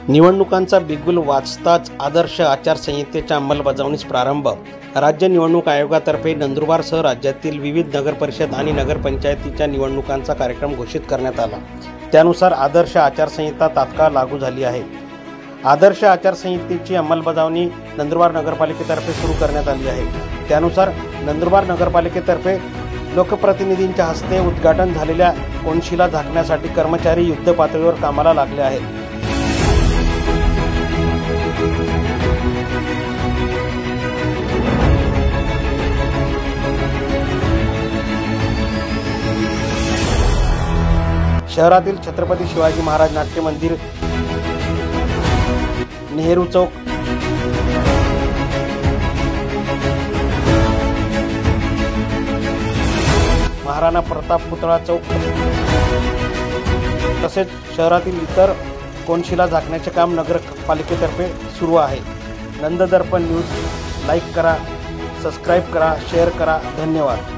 निवडणुकांचा बिगुल वाजताच आदर्श आचारसंहितेच्या अंमलबजावणीस प्रारंभ। राज्य निवडणूक आयोगातर्फे नंदुरबारसह राज्यातील विविध नगरपरिषद आणि नगरपंचायतीच्या निवडणुकांचा कार्यक्रम घोषित करण्यात आला। त्यानुसार आदर्श आचारसंहिता तात्काळ लागू झाली आहे। आदर्श आचारसंहितेची अंमलबजावणी नंदुरबार नगरपालिकेतर्फे सुरू करण्यात आली आहे। त्यानुसार नंदुरबार नगरपालिकेतर्फे लोकप्रतिनिधींच्या हस्ते उद्घाटन झालेल्या कोनशिला झाकण्यासाठी कर्मचारी युद्धपातळीवर कामाला लागले आहेत। शहरातील छत्रपती शिवाजी महाराज नाट्य मंदिर, नेहरू चौक, महाराणा प्रताप पुतळा चौक तसेच शहरातील इतर कोनशिला झाकण्याचे काम नगरपालिकेतर्फे सुरू आहे। नंददर्पण न्यूज लाईक करा, सबस्क्राईब करा, शेअर करा। धन्यवाद।